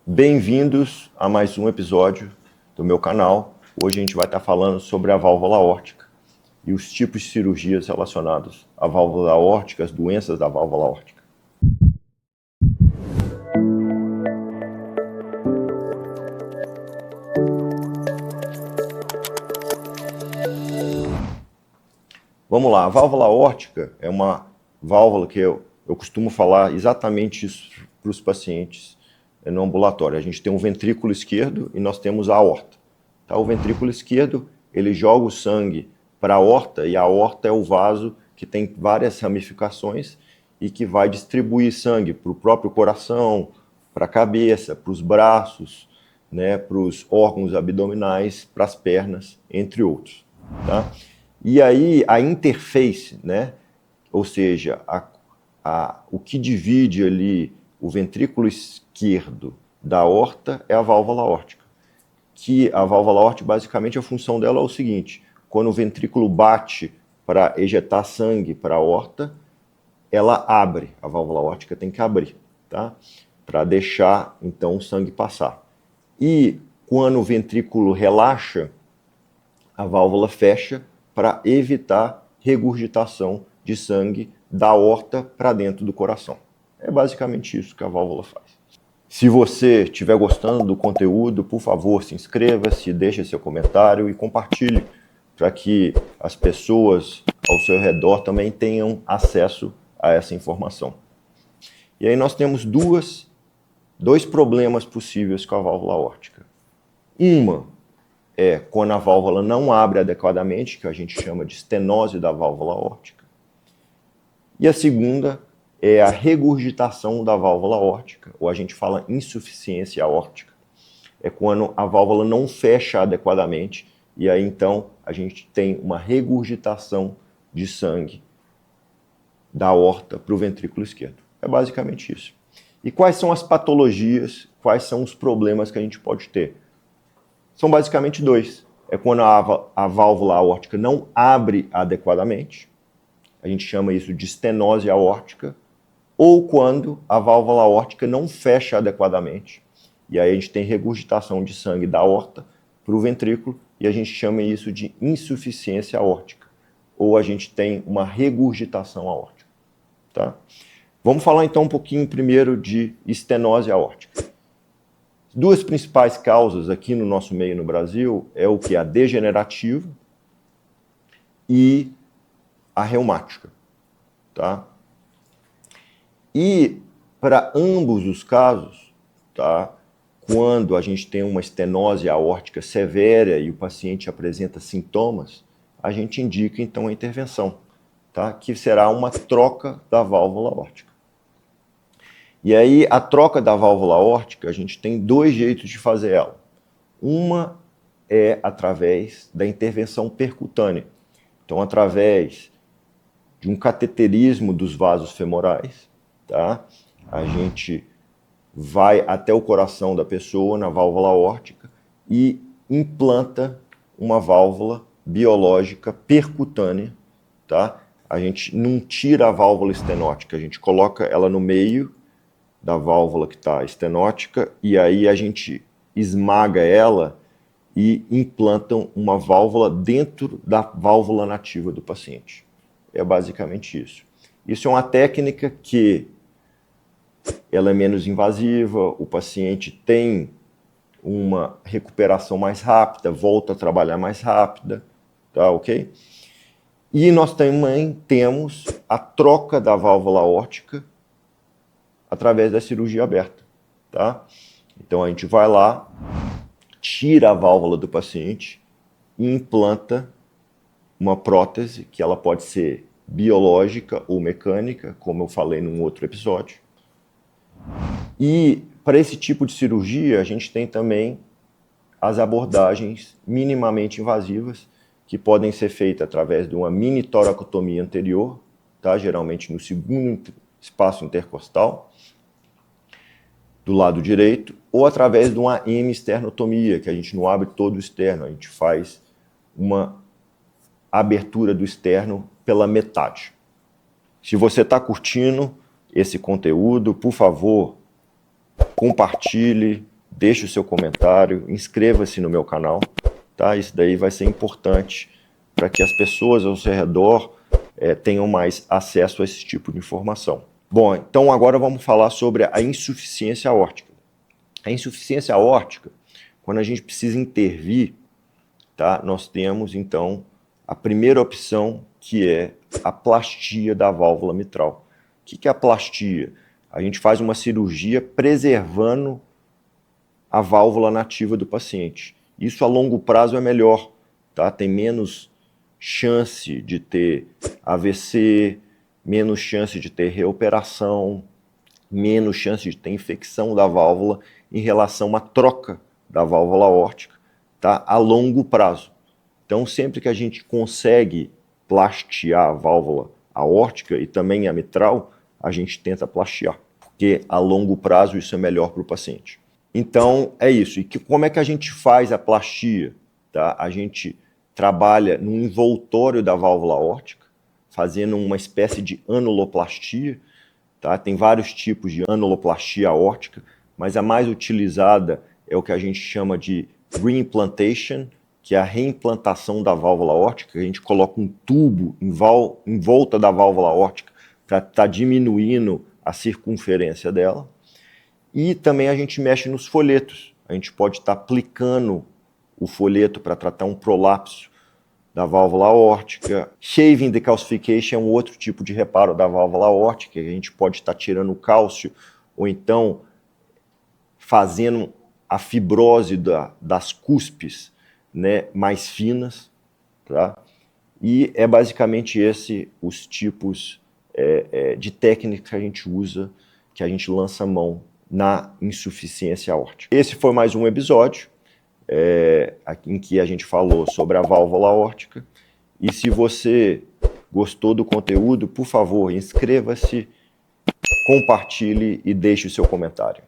Bem-vindos a mais um episódio do meu canal. Hoje a gente vai estar falando sobre a válvula aórtica e os tipos de cirurgias relacionados à válvula aórtica, as doenças da válvula aórtica. Vamos lá, a válvula aórtica é uma válvula que eu costumo falar exatamente isso para os pacientes no ambulatório. A gente tem um ventrículo esquerdo e nós temos a aorta. Tá? O ventrículo esquerdo, ele joga o sangue para a aorta, e a aorta é o vaso que tem várias ramificações e que vai distribuir sangue para o próprio coração, para a cabeça, para os braços, né, para os órgãos abdominais, para as pernas, entre outros. Tá? E aí a interface, né, ou seja, o que divide ali o ventrículo esquerdo da aorta é a válvula aórtica. Que a válvula aórtica, basicamente, a função dela é o seguinte: quando o ventrículo bate para ejetar sangue para a aorta, ela abre, a válvula aórtica tem que abrir, tá? Para deixar, então, o sangue passar. E quando o ventrículo relaxa, a válvula fecha para evitar regurgitação de sangue da aorta para dentro do coração. É basicamente isso que a válvula faz. Se você estiver gostando do conteúdo, por favor, se inscreva-se, deixe seu comentário e compartilhe para que as pessoas ao seu redor também tenham acesso a essa informação. E aí nós temos dois problemas possíveis com a válvula aórtica. Uma é quando a válvula não abre adequadamente, que a gente chama de estenose da válvula aórtica. E a segunda é a regurgitação da válvula aórtica, ou a gente fala insuficiência aórtica. É quando a válvula não fecha adequadamente, e aí então a gente tem uma regurgitação de sangue da aorta para o ventrículo esquerdo. É basicamente isso. E quais são as patologias, quais são os problemas que a gente pode ter? São basicamente dois. É quando a válvula aórtica não abre adequadamente, a gente chama isso de estenose aórtica, ou quando a válvula aórtica não fecha adequadamente, e aí a gente tem regurgitação de sangue da aorta para o ventrículo, e a gente chama isso de insuficiência aórtica, ou a gente tem uma regurgitação aórtica. Tá? Vamos falar então um pouquinho primeiro de estenose aórtica. Duas principais causas aqui no nosso meio no Brasil é o que? A degenerativa e a reumática. Tá? E para ambos os casos, tá, quando a gente tem uma estenose aórtica severa e o paciente apresenta sintomas, a gente indica então a intervenção, tá, que será uma troca da válvula aórtica. E aí, a troca da válvula aórtica, a gente tem dois jeitos de fazer ela. Uma é através da intervenção percutânea. Então, através de um cateterismo dos vasos femorais, tá? A gente vai até o coração da pessoa, na válvula aórtica, e implanta uma válvula biológica percutânea, tá? A gente não tira a válvula estenótica, a gente coloca ela no meio da válvula que está estenótica, e aí a gente esmaga ela e implantam uma válvula dentro da válvula nativa do paciente. É basicamente isso. Isso é uma técnica que ela é menos invasiva, o paciente tem uma recuperação mais rápida, volta a trabalhar mais rápida, tá ok? E nós também temos a troca da válvula aórtica através da cirurgia aberta, tá? Então a gente vai lá, tira a válvula do paciente e implanta uma prótese, que ela pode ser biológica ou mecânica, como eu falei num outro episódio. E para esse tipo de cirurgia, a gente tem também as abordagens minimamente invasivas, que podem ser feitas através de uma mini toracotomia anterior, tá? Geralmente no segundo espaço intercostal, do lado direito, ou através de uma hemisternotomia, que a gente não abre todo o externo, a gente faz uma abertura do externo pela metade. Se você está curtindo esse conteúdo, por favor, compartilhe, deixe o seu comentário, inscreva-se no meu canal, tá? Isso daí vai ser importante para que as pessoas ao seu redor tenham mais acesso a esse tipo de informação. Bom, então agora vamos falar sobre a insuficiência aórtica. A insuficiência aórtica, quando a gente precisa intervir, tá? Nós temos então a primeira opção, que é a plastia da válvula mitral. O que é a plastia? A gente faz uma cirurgia preservando a válvula nativa do paciente. Isso a longo prazo é melhor, tá? Tem menos chance de ter AVC, menos chance de ter reoperação, menos chance de ter infecção da válvula em relação à troca da válvula aórtica, tá? A longo prazo. Então, sempre que a gente consegue plastiar a válvula aórtica e também a mitral, a gente tenta plastiar, porque a longo prazo isso é melhor para o paciente. Então, é isso. E como é que a gente faz a plastia? Tá? A gente trabalha no envoltório da válvula aórtica, fazendo uma espécie de anuloplastia. Tá? Tem vários tipos de anuloplastia aórtica, mas a mais utilizada é o que a gente chama de reimplantation, que é a reimplantação da válvula aórtica. A gente coloca um tubo em volta da válvula aórtica para estar diminuindo a circunferência dela. E também a gente mexe nos folhetos. A gente pode estar aplicando o folheto para tratar um prolapso da válvula aórtica. Shaving decalcification é um outro tipo de reparo da válvula aórtica. A gente pode estar tirando o cálcio ou então fazendo a fibrose das cúspes, né, mais finas. Tá? E é basicamente os tipos de técnica que a gente usa, que a gente lança mão na insuficiência aórtica. Esse foi mais um episódio em que a gente falou sobre a válvula aórtica. E se você gostou do conteúdo, por favor, inscreva-se, compartilhe e deixe o seu comentário.